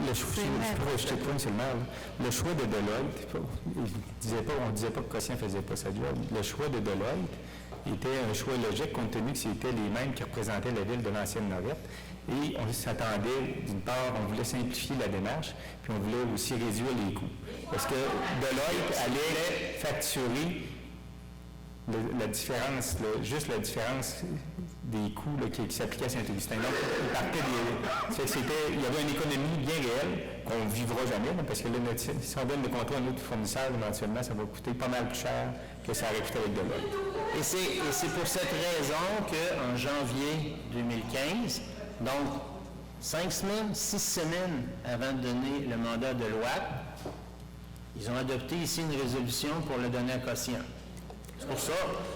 le choix, je te c'est le maire, le choix de Deloitte, on ne disait pas que Cossien ne faisait pas sa job. Le choix de Deloitte était un choix logique compte tenu que c'était les mêmes qui représentaient la ville de l'ancienne Norette. Et on s'attendait, d'une part, on voulait simplifier la démarche, puis on voulait aussi réduire les coûts. Parce que Deloitte allait facturer la différence, juste la différence des coûts là, qui s'appliquaient à Saint-Augustin. Donc, il y avait une économie bien réelle qu'on ne vivra jamais, là, parce que là, si on donne le contrat à notre fournisseur, éventuellement, ça va coûter pas mal plus cher que ça aurait coûté avec Deloitte. Et c'est pour cette raison qu'en janvier 2015, donc 6 semaines avant de donner le mandat de loi, ils ont adopté ici une résolution pour le donner à Cossien. C'est pour ça,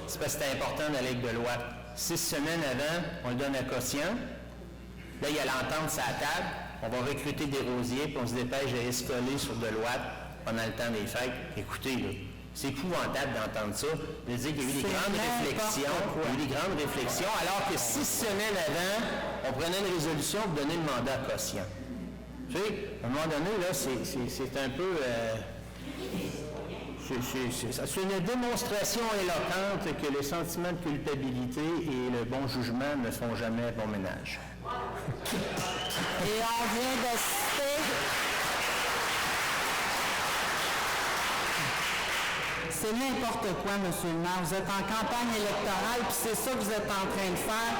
c'est parce que c'est important d'aller avec Deloitte. 6 semaines avant, on le donne à Cossien. Là, il y a l'entente sur la table. On va recruter des rosiers, puis on se dépêche à escoler sur Deloitte pendant le temps des fêtes. Écoutez, là, c'est épouvantable d'entendre ça. De dire qu'il y a eu des grandes réflexions. Il y a eu des grandes réflexions, alors que 6 semaines avant, on prenait une résolution pour donner le mandat à Cossien. Tu sais, à un moment donné, là, c'est un peu... C'est une démonstration éloquente que les sentiments de culpabilité et le bon jugement ne font jamais bon ménage. Et on vient d'assister... C'est n'importe quoi, M. le maire. Vous êtes en campagne électorale, puis c'est ça que vous êtes en train de faire.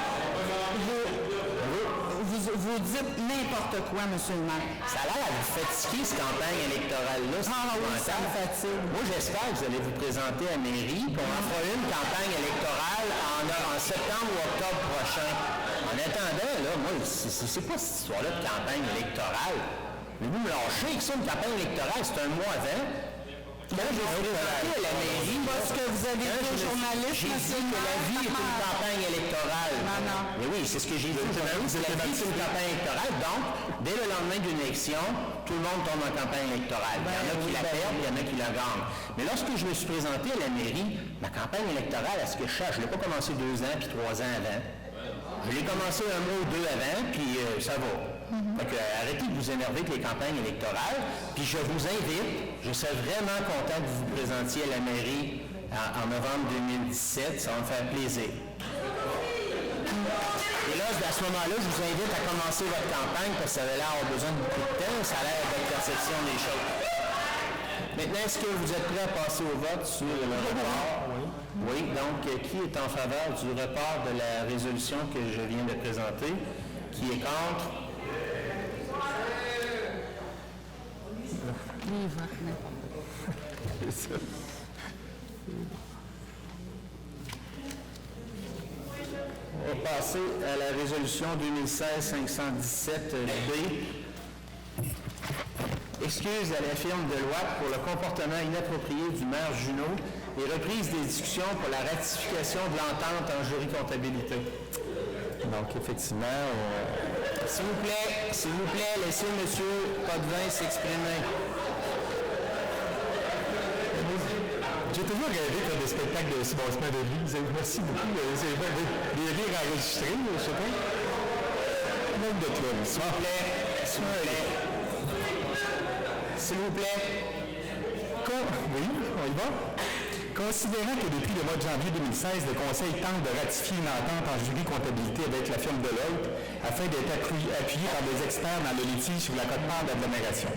Vous dites n'importe quoi, M. le maire. Ça a l'air à vous fatiguer, cette campagne électorale-là. Ah oui, ça me fatigue. Moi, j'espère que vous allez vous présenter à la mairie, puis on en fera une campagne électorale en septembre ou octobre prochain. En attendant, là, moi, c'est pas cette histoire-là de campagne électorale. Mais vous me lâchez que ça, une campagne électorale, c'est un mois avant. Quand je vais vous présenter à la mairie, parce que vous avez dit aux journalistes, j'ai dit que la vie est une campagne électorale. Non. Mais oui, c'est ce que j'ai dit aux journalistes, la vie est une campagne électorale. Donc, dès le lendemain d'une élection, tout le monde tombe en campagne électorale. Il y en a qui la perdent, il y en a qui la gagnent. Mais lorsque je me suis présenté à la mairie, ma campagne électorale, à ce que je cherche, je ne l'ai pas commencé 2 ans puis 3 ans avant. Je l'ai commencé 1 mois ou 2 avant, puis ça va. Donc, arrêtez de vous énerver avec les campagnes électorales, puis je vous invite, je serais vraiment content que vous vous présentiez à la mairie en novembre 2017, ça va me faire plaisir. Et là, à ce moment-là, je vous invite à commencer votre campagne, parce que ça avait l'air d'avoir besoin de beaucoup de temps, ça a l'air de votre perception des choses. Maintenant, est-ce que vous êtes prêts à passer au vote sur le report? Oui, donc, qui est en faveur du report de la résolution que je viens de présenter? Qui est contre? On va passer à la résolution 2016-517-B. Excuse à la firme Deloitte pour le comportement inapproprié du maire Junot et reprise des discussions pour la ratification de l'entente en jury comptabilité. Donc, effectivement, S'il vous plaît, laissez M. Potvin s'exprimer. j'ai toujours rêvé de faire des spectacles de Sébastien Delis. Merci beaucoup. C'est des rires enregistrés, je sais pas. Même de toi, S'il vous plaît. Oui, on y va. Considérant que depuis le mois de janvier 2016, le Conseil tente de ratifier une entente en jury comptabilité avec la firme Deloitte afin d'être appuyé par des experts dans le litige sur la quote-part d'agglomération.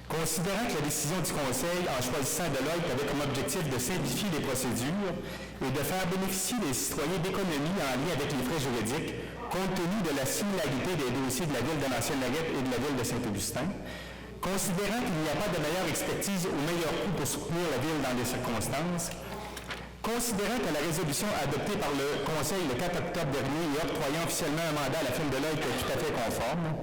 Considérant que la décision du Conseil, en choisissant Deloitte, avait comme objectif de simplifier les procédures et de faire bénéficier les citoyens d'économies en lien avec les frais juridiques, compte tenu de la similarité des dossiers de la ville de l'Ancienne-Lorette et de la ville de Saint-Augustin, considérant qu'il n'y a pas de meilleure expertise ou meilleur coût pour soutenir la ville dans les circonstances, considérant que la résolution adoptée par le Conseil le 4 octobre dernier et octroyant officiellement un mandat à la firme Deloitte est tout à fait conforme,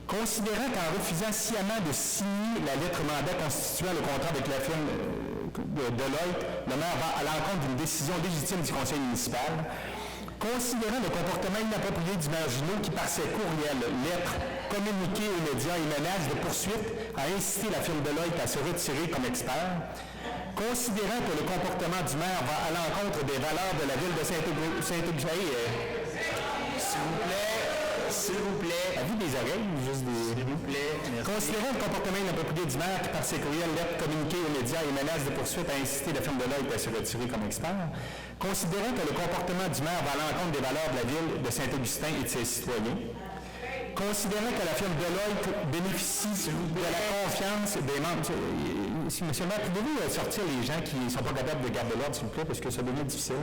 considérant qu'en refusant sciemment de signer la lettre mandat constituant le contrat avec la firme Deloitte, le maire va à l'encontre d'une décision légitime du Conseil municipal, considérant le comportement inapproprié du maire Junot qui, par ses courriels, lettres, communiqués aux médias et menaces de poursuite, a incité la firme Deloitte à se retirer comme expert, considérant que le comportement du maire va à l'encontre des valeurs de la ville de Saint-Augustin. S'il S'il vous plaît. Avez-vous des oreilles ou juste des... S'il vous plaît, merci. Considérant le comportement inapproprié du maire qui, par ses courriels, lettres communiquées aux médias et menaces de poursuite, a incité la firme Deloitte à se retirer comme expert. Considérant que le comportement du maire va à l'encontre des valeurs de la ville de Saint-Augustin et de ses citoyens. Considérant que la firme Deloitte bénéficie de la confiance des membres... Monsieur le maire, pouvez-vous sortir les gens qui ne sont pas capables de garder l'ordre, s'il vous plaît, parce que ça devient difficile.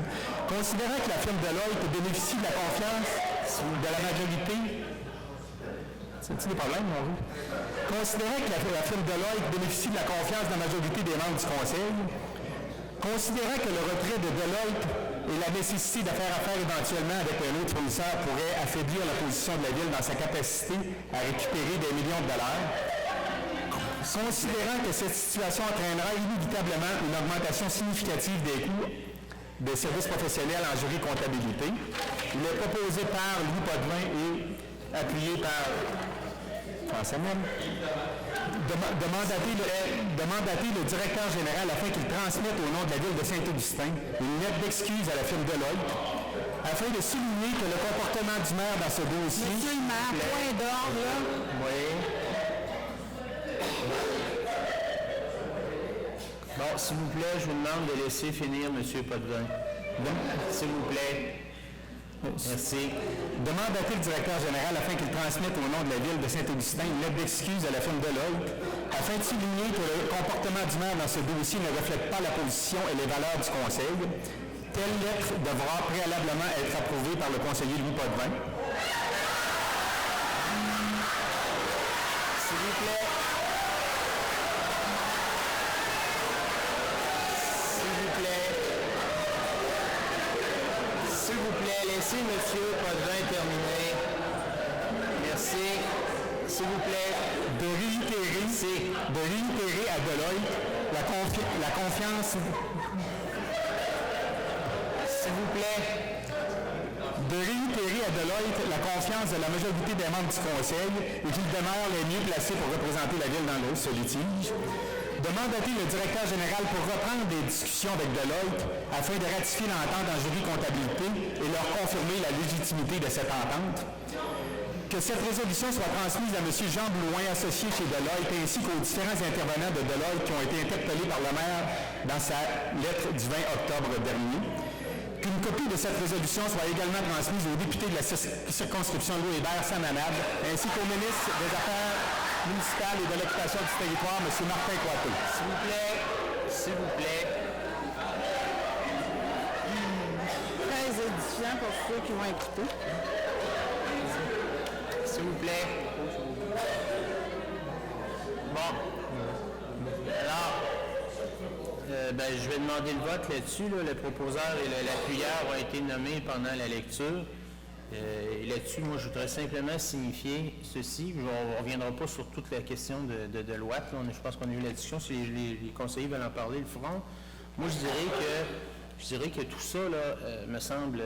Considérant que la firme Deloitte bénéficie de la confiance de la majorité... C'est-tu des problèmes, mon vieux? Considérant que la firme Deloitte bénéficie de la confiance de la majorité des membres du Conseil, considérant que le retrait de Deloitte et la nécessité de faire affaire éventuellement avec un autre fournisseur pourrait affaiblir la position de la Ville dans sa capacité à récupérer des millions de dollars, considérant que cette situation entraînera inévitablement une augmentation significative des coûts des services professionnels en jury comptabilité, il est proposé par Louis Potvin et appuyé par François même, de mandater le directeur général afin qu'il transmette au nom de la Ville de Saint-Augustin une lettre d'excuse à la firme Deloitte afin de souligner que le comportement du maire dans ce dossier... Monsieur le maire, point d'ordre, là. Oui. Bon, s'il vous plaît, je vous demande de laisser finir M. Potvin. S'il vous plaît. Merci. De mandater le directeur général afin qu'il transmette au nom de la Ville de Saint-Augustin une lettre d'excuse à la firme Deloitte afin de souligner que le comportement du maire dans ce dossier ne reflète pas la position et les valeurs du Conseil. Telle lettre devra préalablement être approuvée par le conseiller Louis Potvin. S'il vous plaît. S'il vous plaît. S'il vous plaît, laissez M. Potvin terminer. Merci. S'il vous plaît. De réitérer à Deloitte la confiance... S'il vous plaît. De réitérer à Deloitte la confiance de la majorité des membres du Conseil et qu'ils demeurent les mieux placés pour représenter la Ville dans ce litige. De mandater le directeur général pour reprendre des discussions avec Deloitte afin de ratifier l'entente en jury comptabilité et leur confirmer la légitimité de cette entente. Que cette résolution soit transmise à M. Jean Blouin, associé chez Deloitte, ainsi qu'aux différents intervenants de Deloitte qui ont été interpellés par le maire dans sa lettre du 20 octobre dernier. Qu'une copie de cette résolution soit également transmise au député de la circonscription Louis Hébert Samanade, ainsi qu'au ministre des Affaires municipales et de l'occupation du territoire, M. Martin Coiteau. S'il vous plaît. S'il vous plaît. Très édifiant pour ceux qui vont écouter. S'il vous plaît. Bon. Alors, je vais demander le vote là-dessus. Le proposeur et l'appuyeur ont été nommés pendant la lecture. Et là-dessus, moi, je voudrais simplement signifier ceci. On ne reviendra pas sur toute la question de Deloitte. Je pense qu'on a eu la discussion. Si les conseillers veulent en parler, ils le feront. Moi, je dirais que tout ça là, me semble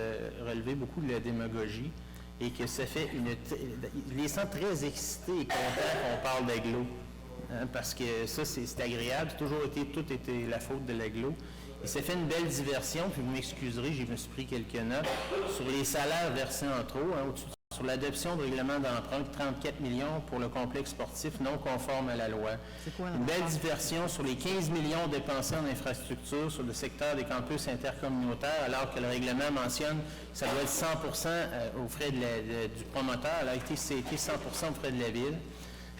relever beaucoup de la démagogie et que ça fait je les sens très excités et contents qu'on parle d'aglo. Parce que ça, c'est agréable. Tout était la faute de l'aglo. Et ça fait une belle diversion, puis vous m'excuserez, je me suis pris quelques notes, sur les salaires versés en trop, sur l'adoption de règlement d'emprunt de 34 millions pour le complexe sportif non conforme à la loi. Une belle diversion sur les 15 millions dépensés en infrastructure sur le secteur des campus intercommunautaires, alors que le règlement mentionne que ça doit être 100 aux frais du promoteur, alors c'était 100 aux frais de la ville.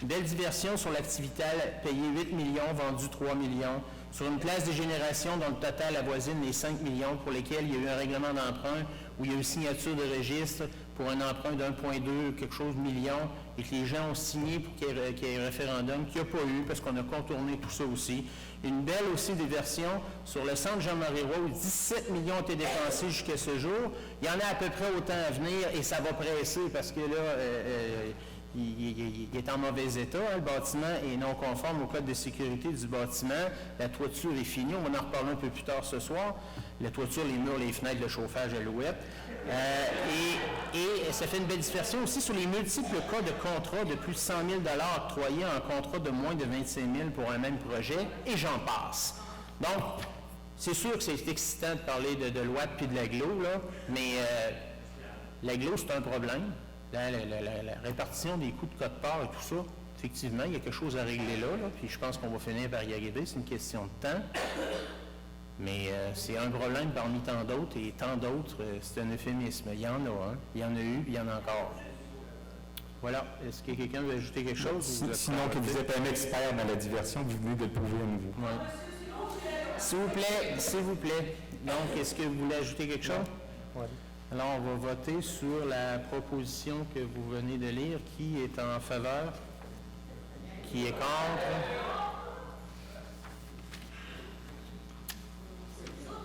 Une belle diversion sur l'activité payée 8 millions, vendu 3 millions, sur une place de génération dont le total avoisine les 5 millions pour lesquels il y a eu un règlement d'emprunt où il y a eu signature de registre pour un emprunt d'1,2 quelque chose millions et que les gens ont signé pour qu'il y ait un référendum qu'il n'y a pas eu parce qu'on a contourné tout ça aussi. Une belle aussi diversion sur le centre Jean-Marie Roy où 17 millions ont été dépensés jusqu'à ce jour. Il y en a à peu près autant à venir et ça va presser parce que là... il est en mauvais état, le bâtiment est non conforme au code de sécurité du bâtiment. La toiture est finie, on va en reparler un peu plus tard ce soir. La toiture, les murs, les fenêtres, le chauffage, Alouette. Et ça fait une belle dispersion aussi sur les multiples cas de contrats de plus de 100 000 octroyés en contrat de moins de 25 000 pour un même projet, et j'en passe. Donc, c'est sûr que c'est excitant de parler de Deloitte puis de l'aglo, là, mais l'aglo, c'est un problème. la répartition des coûts de quote-part et tout ça, effectivement, il y a quelque chose à régler là, puis je pense qu'on va finir par y arriver, c'est une question de temps. Mais c'est un problème parmi tant d'autres, et tant d'autres, c'est un euphémisme. Il y en a, hein? Il y en a eu, puis il y en a encore. Voilà. Est-ce que quelqu'un veut ajouter quelque chose? Sinon, que vous êtes un expert dans la diversion, vous venez de le prouver à nouveau. Ouais. S'il vous plaît. Donc, est-ce que vous voulez ajouter quelque chose? Oui. Alors, on va voter sur la proposition que vous venez de lire. Qui est en faveur? Qui est contre?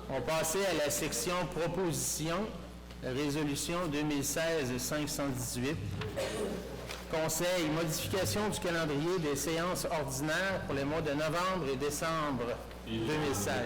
On va passer à la section proposition, résolution 2016-518. Conseil, modification du calendrier des séances ordinaires pour les mois de novembre et décembre 2016. Le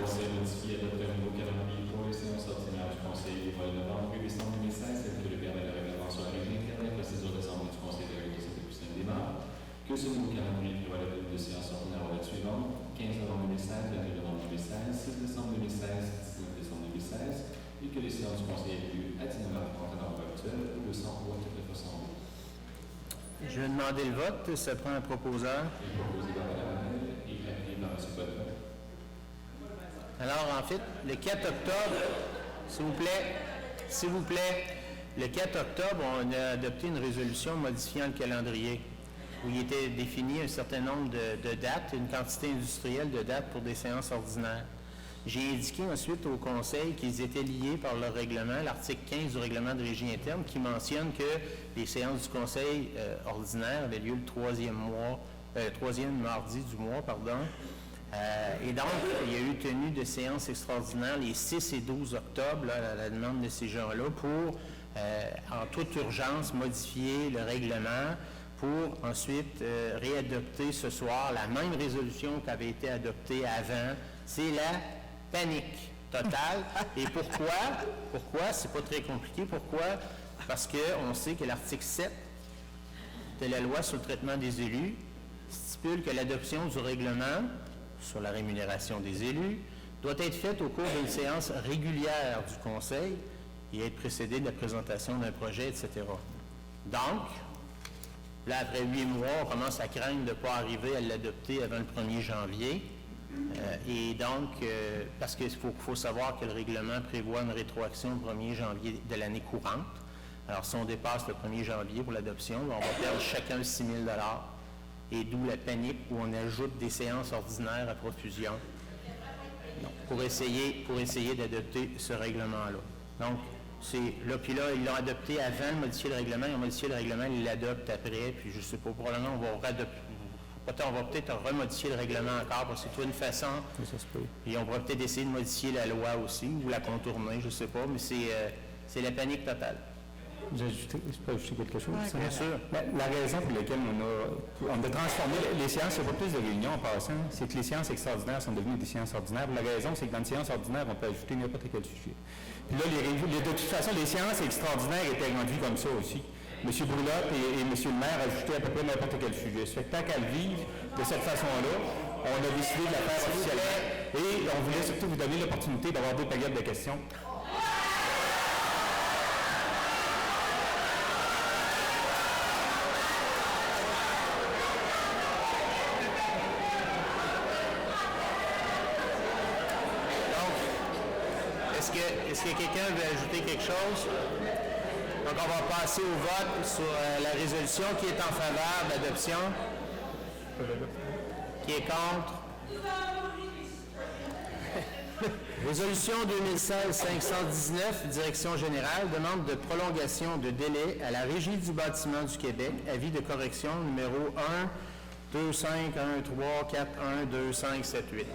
Conseil modifié adopte un nouveau calendrier pour les séances ordinaires du Conseil des mois de novembre et décembre 2016, tel que le permet le règlement sur la règle interne et la procédure d'assemblée du Conseil de la République du Saint démarre. Que ce nouveau calendrier prévoit la tenue de séances ordinaires aux dates suivantes: 15 novembre 2016, 22 novembre 2016, 6 décembre 2016, 19 décembre 2016, et que les séances du Conseil aient lieu à 19h30 à l'heure actuelle ou de 100 ou à toute la façon. Je vais demander le vote. Ça prend un proposeur. Proposé par Mme Hamel et appuyé par M. Bodin. Alors, en fait, le 4 octobre, s'il vous plaît, le 4 octobre, on a adopté une résolution modifiant le calendrier, où il était défini un certain nombre de dates, une quantité industrielle de dates pour des séances ordinaires. J'ai indiqué ensuite au Conseil qu'ils étaient liés par le règlement, l'article 15 du règlement de régie interne, qui mentionne que les séances du Conseil ordinaire avaient lieu le troisième mardi du mois, pardon. Et donc, il y a eu tenue de séances extraordinaires les 6 et 12 octobre, là, à la demande de ces gens-là, pour, en toute urgence, modifier le règlement pour ensuite réadopter ce soir la même résolution qui avait été adoptée avant. C'est la panique totale. Et pourquoi? C'est pas très compliqué. Pourquoi? Parce qu'on sait que l'article 7 de la loi sur le traitement des élus stipule que l'adoption du règlement sur la rémunération des élus doit être faite au cours d'une séance régulière du Conseil et être précédée de la présentation d'un projet, etc. Donc, là, après 8 mois, on commence à craindre de ne pas arriver à l'adopter avant le 1er janvier. Et donc, parce qu'il faut savoir que le règlement prévoit une rétroaction le 1er janvier de l'année courante. Alors, si on dépasse le 1er janvier pour l'adoption, on va perdre chacun 6 000 $. Et d'où la panique où on ajoute des séances ordinaires à profusion pour essayer d'adopter ce règlement-là. Donc, puis là, ils l'ont adopté avant de modifier le règlement, ils ont modifié le règlement, ils l'adoptent après, puis je ne sais pas, probablement on va peut-être remodifier le règlement encore, parce que c'est une façon, et on pourrait peut-être essayer de modifier la loi aussi, ou la contourner, je ne sais pas, mais c'est la panique totale. Je peux ajouter quelque chose? Oui, bien sûr. La raison pour laquelle on a transformé les séances, il n'y a pas plus de réunions en passant, c'est que les séances extraordinaires sont devenues des séances ordinaires. La raison, c'est que dans une séance ordinaire, on peut ajouter n'importe quel sujet. Puis là, de toute façon, les séances extraordinaires étaient rendues comme ça aussi. M. Brulotte et M. le maire ajoutaient à peu près n'importe quel sujet. Ça fait que tant qu'à le vivre de cette façon-là, on a décidé de la faire officiellement. Et on voulait surtout vous donner l'opportunité d'avoir 2 périodes de questions. Est-ce que quelqu'un veut ajouter quelque chose? Donc, on va passer au vote sur la résolution. Qui est en faveur de l'adoption? Qui est contre? Résolution 2016-519, Direction générale, demande de prolongation de délai à la Régie du bâtiment du Québec, avis de correction numéro 1-2513-41-2578.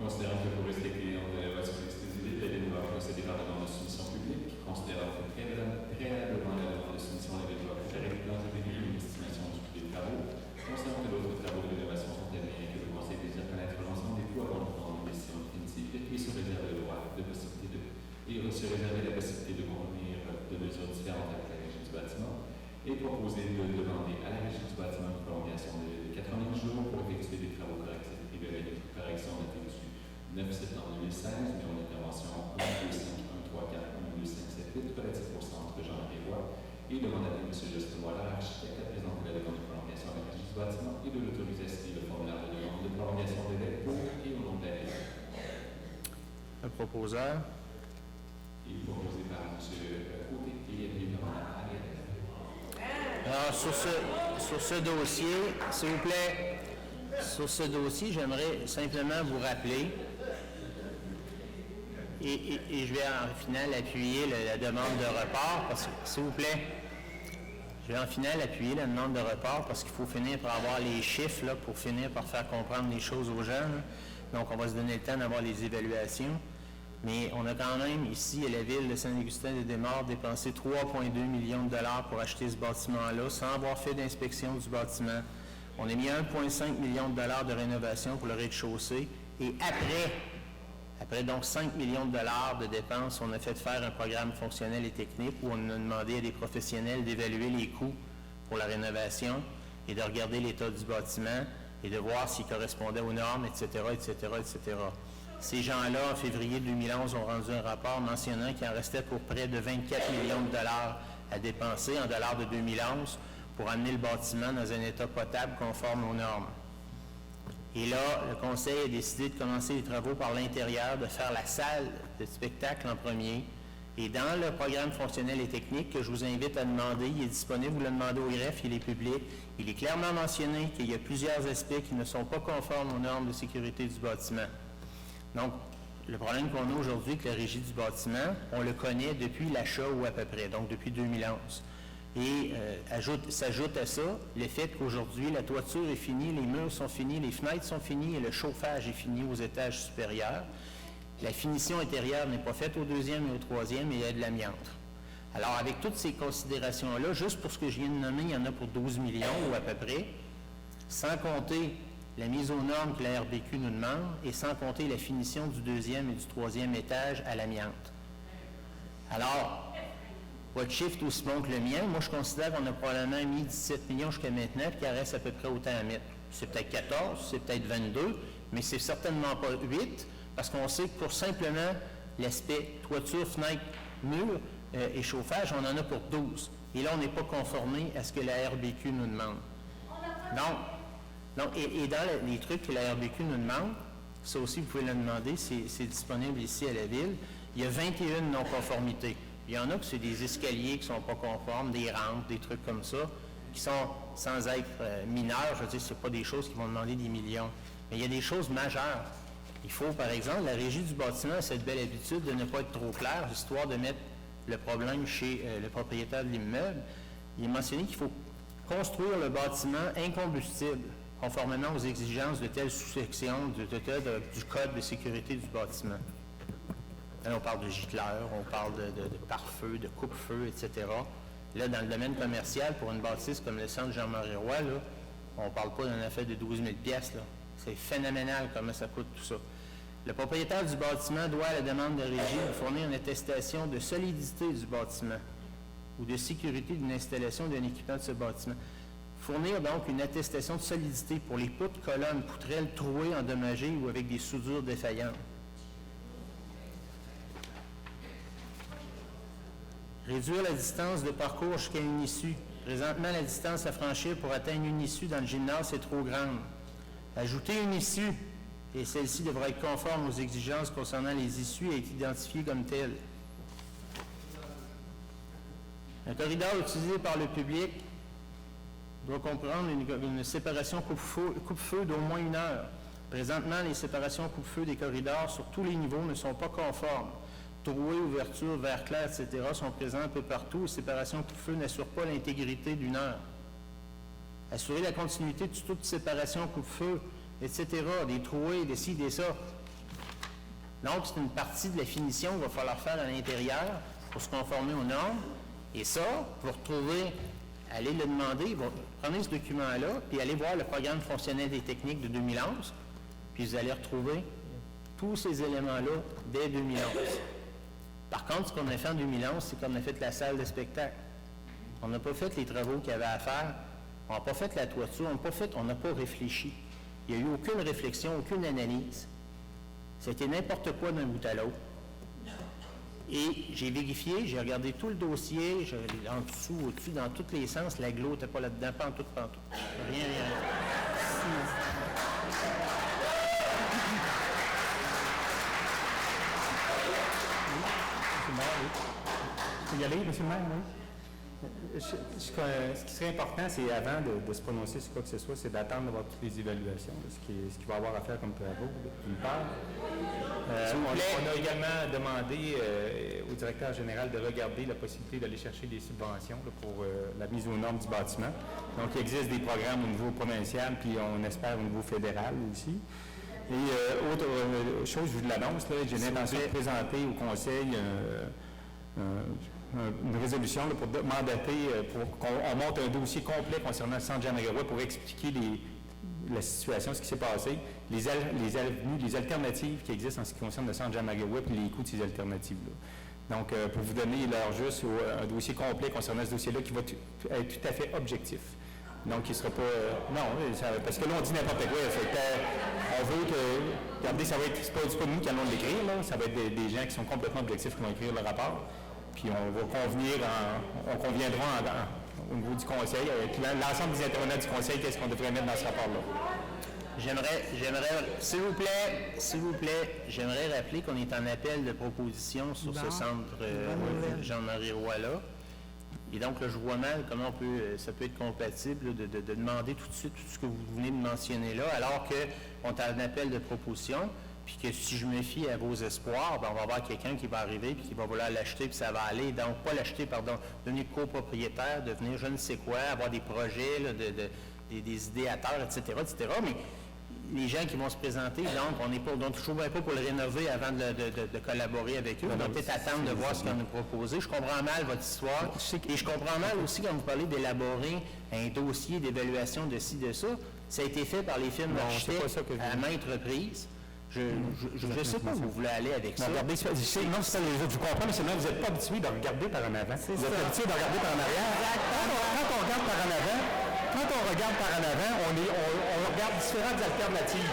Considérant que pour respecter les normes de la loi sur l'exclusivité, la devoir procéder par demande de soumission publique, considérant que préalablement à la demande de soumission, la devoir préparer des plans évalués une estimation du prix des travaux, considérant que d'autres travaux de rénovation sont terminés et que le Conseil désire connaître l'ensemble des coûts avant de prendre une décision définitive et se réserver la possibilité de convenir de mesures différentes avec la Régie du bâtiment et proposer de demander à la Régie du bâtiment une prolongation de 90 jours pour effectuer des travaux correctifs et de correction datée du 9 septembre 2016, numéro d'intervention 125-134-12578, relatif au centre Jean-Marie Roy, et demande à M. Justin Waller, architecte, à présenter la demande de prolongation à la régie du bâtiment et de l'autoriser à signer le formulaire de demande de prolongation des délais pour et au nom de la régie. Le proposeur. Il est proposé par M. Côté et évidemment à Ariel. Alors, sur ce dossier, s'il vous plaît, sur ce dossier, j'aimerais simplement vous rappeler, et je vais en finale appuyer la demande de report, parce que, s'il vous plaît, je vais en finale appuyer la demande de report parce qu'il faut finir par avoir les chiffres là, pour finir par faire comprendre les choses aux gens. Là. Donc, on va se donner le temps d'avoir les évaluations. Mais on a quand même ici, à la ville de Saint-Augustin-des-Desmaures, dépensé 3,2 millions de dollars pour acheter ce bâtiment-là, sans avoir fait d'inspection du bâtiment. On a mis 1,5 million de dollars de rénovation pour le rez-de-chaussée. Et après donc 5 millions de dollars de dépenses, on a fait faire un programme fonctionnel et technique où on a demandé à des professionnels d'évaluer les coûts pour la rénovation et de regarder l'état du bâtiment et de voir s'il correspondait aux normes, etc., etc., etc. Ces gens-là, en février 2011, ont rendu un rapport mentionnant qu'il en restait pour près de 24 millions de dollars à dépenser en dollars de 2011 pour amener le bâtiment dans un état potable conforme aux normes. Et là, le conseil a décidé de commencer les travaux par l'intérieur, de faire la salle de spectacle en premier. Et dans le programme fonctionnel et technique que je vous invite à demander, il est disponible, vous le demandez au greffe, il est public. Il est clairement mentionné qu'il y a plusieurs aspects qui ne sont pas conformes aux normes de sécurité du bâtiment. Donc, le problème qu'on a aujourd'hui avec la régie du bâtiment, on le connaît depuis l'achat ou à peu près, donc depuis 2011. Et s'ajoute à ça le fait qu'aujourd'hui, la toiture est finie, les murs sont finis, les fenêtres sont finies et le chauffage est fini aux étages supérieurs. La finition intérieure n'est pas faite au deuxième et au troisième et il y a de l'amiante. Alors, avec toutes ces considérations-là, juste pour ce que je viens de nommer, il y en a pour 12 millions ou à peu près, sans compter la mise aux normes que la RBQ nous demande et sans compter la finition du deuxième et du troisième étage à l'amiante. Alors, votre chiffre est aussi bon que le mien. Moi, je considère qu'on a probablement mis 17 millions jusqu'à maintenant, puis qu'il reste à peu près autant à mettre. C'est peut-être 14, c'est peut-être 22, mais c'est certainement pas 8, parce qu'on sait que pour simplement l'aspect toiture, fenêtre, mur et chauffage, on en a pour 12. Et là, on n'est pas conformé à ce que la RBQ nous demande. Donc, et dans les trucs que la RBQ nous demande, ça aussi, vous pouvez le demander, c'est disponible ici à la ville, il y a 21 non-conformités. Il y en a que c'est des escaliers qui ne sont pas conformes, des rampes, des trucs comme ça, qui sont sans être mineurs. Je veux dire, ce pas des choses qui vont demander des millions. Mais il y a des choses majeures. Il faut, par exemple, la régie du bâtiment a cette belle habitude de ne pas être trop clair, histoire de mettre le problème chez le propriétaire de l'immeuble. Il est mentionné qu'il faut construire le bâtiment incombustible, conformément aux exigences de telle sous-section du Code de sécurité du bâtiment. Là, on parle de gicleurs, on parle de pare-feu, de coupe-feu, etc. Là, dans le domaine commercial, pour une bâtisse comme le centre Jean-Marie Roy, là, on ne parle pas d'un affaire de 12 000 piastres. Là. C'est phénoménal comment ça coûte tout ça. Le propriétaire du bâtiment doit, à la demande de régie, fournir une attestation de solidité du bâtiment ou de sécurité d'une installation d'un équipement de ce bâtiment. Fournir donc une attestation de solidité pour les poutres, colonnes, poutrelles trouées, endommagées ou avec des soudures défaillantes. Réduire la distance de parcours jusqu'à une issue. Présentement, la distance à franchir pour atteindre une issue dans le gymnase est trop grande. Ajouter une issue, et celle-ci devra être conforme aux exigences concernant les issues et être identifiée comme telle. Un corridor utilisé par le public doit comprendre une séparation coupe-feu d'au moins 1 heure. Présentement, les séparations coupe-feu des corridors sur tous les niveaux ne sont pas conformes. Trouées, ouvertures, verre clair, etc. sont présents un peu partout. Les séparations coupe-feu n'assurent pas l'intégrité d'une heure. Assurer la continuité de toute séparation coupe-feu, etc. Des trouées, des ci, des ça. Donc, c'est une partie de la finition qu'il va falloir faire à l'intérieur pour se conformer aux normes. Et ça, vous retrouvez, allez le demander, prenez ce document-là, puis allez voir le programme fonctionnel des techniques de 2011, puis vous allez retrouver tous ces éléments-là dès 2011. Par contre, ce qu'on a fait en 2011, c'est qu'on a fait la salle de spectacle. On n'a pas fait les travaux qu'il y avait à faire. On n'a pas fait la toiture. On n'a pas réfléchi. Il n'y a eu aucune réflexion, aucune analyse. C'était n'importe quoi d'un bout à l'autre. Et j'ai vérifié, j'ai regardé tout le dossier, en dessous, au-dessus, dans tous les sens, l'agglo n'était pas là-dedans, pantoute. Rien. Vous pouvez y aller, M. le maire, oui? Ce qui serait important, c'est avant de se prononcer sur quoi que ce soit, c'est d'attendre d'avoir toutes les évaluations, ce qu'il va y avoir à faire comme travaux, d'une part. On a également demandé au directeur général de regarder la possibilité d'aller chercher des subventions là, pour la mise aux normes du bâtiment. Donc, il existe des programmes au niveau provincial, puis on espère au niveau fédéral aussi. Et autre chose, je vous l'annonce, j'ai l'intention de présenter au Conseil une résolution là, pour mandater, pour qu'on monte un dossier complet concernant le centre Jean-Magawa pour expliquer la situation, ce qui s'est passé, les avenues, les alternatives qui existent en ce qui concerne le centre Jean-Magawa et les coûts de ces alternatives-là. Donc, pour vous donner l'heure juste, un dossier complet concernant ce dossier-là qui va être tout à fait objectif. Donc, il ne sera pas... parce que là, on dit n'importe quoi. On veut que... Regardez, c'est pas nous qui allons l'écrire, là. Ça va être des gens qui sont complètement objectifs qui vont écrire le rapport. Puis on va conviendra au niveau du conseil, avec l'ensemble des intervenants du conseil, qu'est-ce qu'on devrait mettre dans ce rapport-là. J'aimerais, s'il vous plaît, j'aimerais rappeler qu'on est en appel de proposition sur ce centre Jean-Marie Roy-là. Et donc, là, je vois mal comment ça peut être compatible là, de demander tout de suite tout ce que vous venez de mentionner là, alors qu'on est en appel de proposition. Puis que si je me fie à vos espoirs, ben on va avoir quelqu'un qui va arriver puis qui va vouloir l'acheter, puis ça va aller. Donc, pas l'acheter, devenir copropriétaire, devenir je ne sais quoi, avoir des projets, là, des idéateurs, etc., mais les gens qui vont se présenter, donc, on n'est pas, donc, je ne pas pour le rénover avant de collaborer avec eux. On va peut-être attendre de voir ce qu'on nous propose. Je comprends mal votre histoire. Et je comprends mal aussi quand vous parlez d'élaborer un dossier d'évaluation de ci, de ça. Ça a été fait par les firmes d'architectes à maintes reprises. Je ne sais pas où vous voulez aller avec ça. Regardez, non, c'est les autres, je comprends, mais seulement vous n'êtes pas habitué de regarder par en avant. Vous êtes habitué de regarder par en arrière. Quand on regarde par en avant, on regarde différentes alternatives.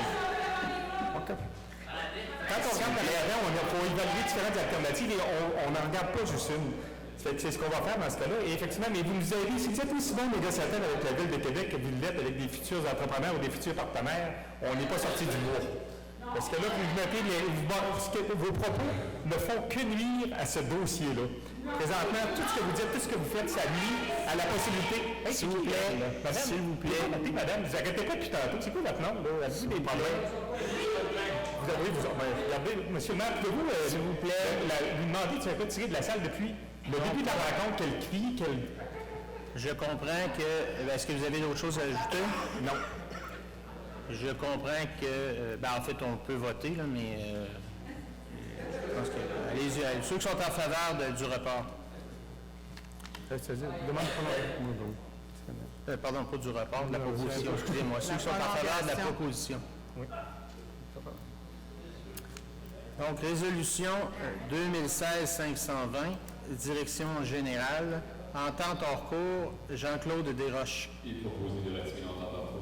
Quand on regarde par en avant, il faut évaluer différentes alternatives et on n'en regarde pas juste une. C'est ce qu'on va faire dans ce cas-là. Et effectivement, mais vous nous avez dit, si vous êtes aussi bon négociateur avec la Ville de Québec que vous l'êtes avec des futurs entrepreneurs ou des futurs partenaires, on n'est pas sorti du bois. Parce que là, vous mettez vos propos ne font que nuire à ce dossier-là. Présentement, tout ce que vous dites, tout ce que vous faites, ça nuit à la possibilité... S'il vous plaît. Madame, vous arrêtez pas depuis tantôt. C'est quoi votre nom, là? Avez-vous des problèmes? Vous avez... regardez, monsieur le maire, pouvez-vous, s'il vous plaît, lui demander de ne pas tirer de la salle depuis le début de la rencontre, qu'elle crie, qu'elle... Je comprends que... Est-ce que vous avez d'autres choses à ajouter? Non. Je comprends que, en fait, on peut voter, là, mais je pense que, allez-y, ceux qui sont en faveur du report. Pardon, pas du report, de la proposition, excusez-moi. Ceux qui sont en faveur de la proposition. Oui. Donc, résolution 2016-520, direction générale, entente hors cours, Jean-Claude Desroches. Il propose de retirer l'entente hors cours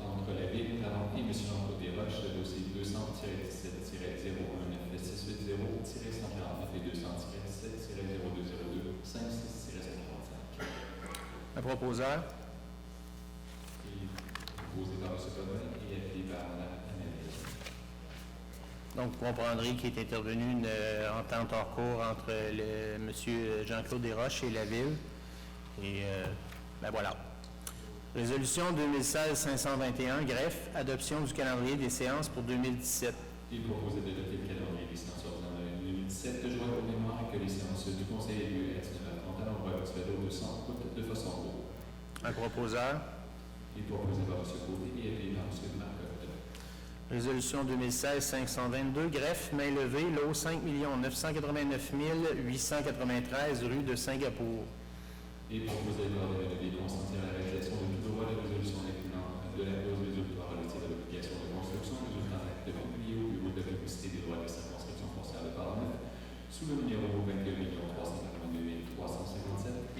entre la Ville et M. Jean-Claude Desroches, le dossier 200-17-019-680-149 et 200-7-02025-6-145. Un proposeur. Proposé par M. Godin et appuyé par Mme Amélie. Donc, vous comprendrez qu'il est intervenu une entente hors cours entre M. Jean-Claude Desroches et la Ville. Et, voilà. Résolution 2016-521, greffe, adoption du calendrier des séances pour 2017. Il proposait d'adopter le calendrier des séances ordinaires de 2017. Je vois pour mémoire que les séances du Conseil aient lieu à 19h30 à l'endroit habituel au 200 route de Fosson-Beau. Un proposeur. Il proposé par M. Côté et appuyé par M. Marcotte. Résolution 2016-522, greffe, main levée, lot 5 989 893 rue de Singapour. Il proposait de consentir à la réalisation de tout droit de résolution découlant de la clause résolutoire relative à l'obligation de construction résultant d'acte publié au bureau de la publicité des droits de circonscription foncière de Portneuf sous le numéro 22 382 357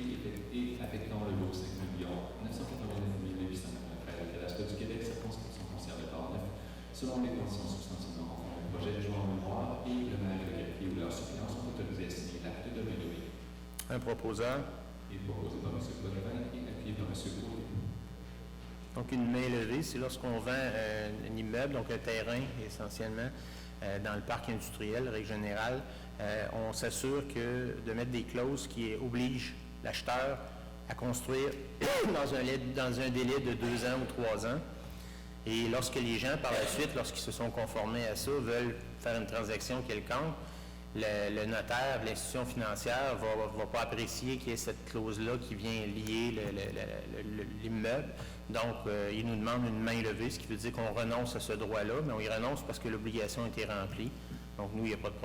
et affectant le lot 5 989 893 au cadastre du Québec, circonscription foncière de Portneuf, selon les conditions substantiellement conformes au projet de joint en mémoire et le maire et le greffier ou leur suppléance autorisé à signer l'acte de main levée. Un proposeur. Il est proposé par M. Potvin et appuyé par M. Côté. Donc, une main levée, c'est lorsqu'on vend un immeuble, donc un terrain essentiellement, dans le parc industriel, règle générale, on s'assure de mettre des clauses qui obligent l'acheteur à construire dans un délai de 2 ans ou 3 ans. Et lorsque les gens, par la suite, lorsqu'ils se sont conformés à ça, veulent faire une transaction quelconque, le notaire, l'institution financière ne va pas apprécier qu'il y ait cette clause-là qui vient lier l'immeuble. Donc, il nous demande une main levée, ce qui veut dire qu'on renonce à ce droit-là, mais on y renonce parce que l'obligation a été remplie. Donc, nous, il n'y a pas de problème.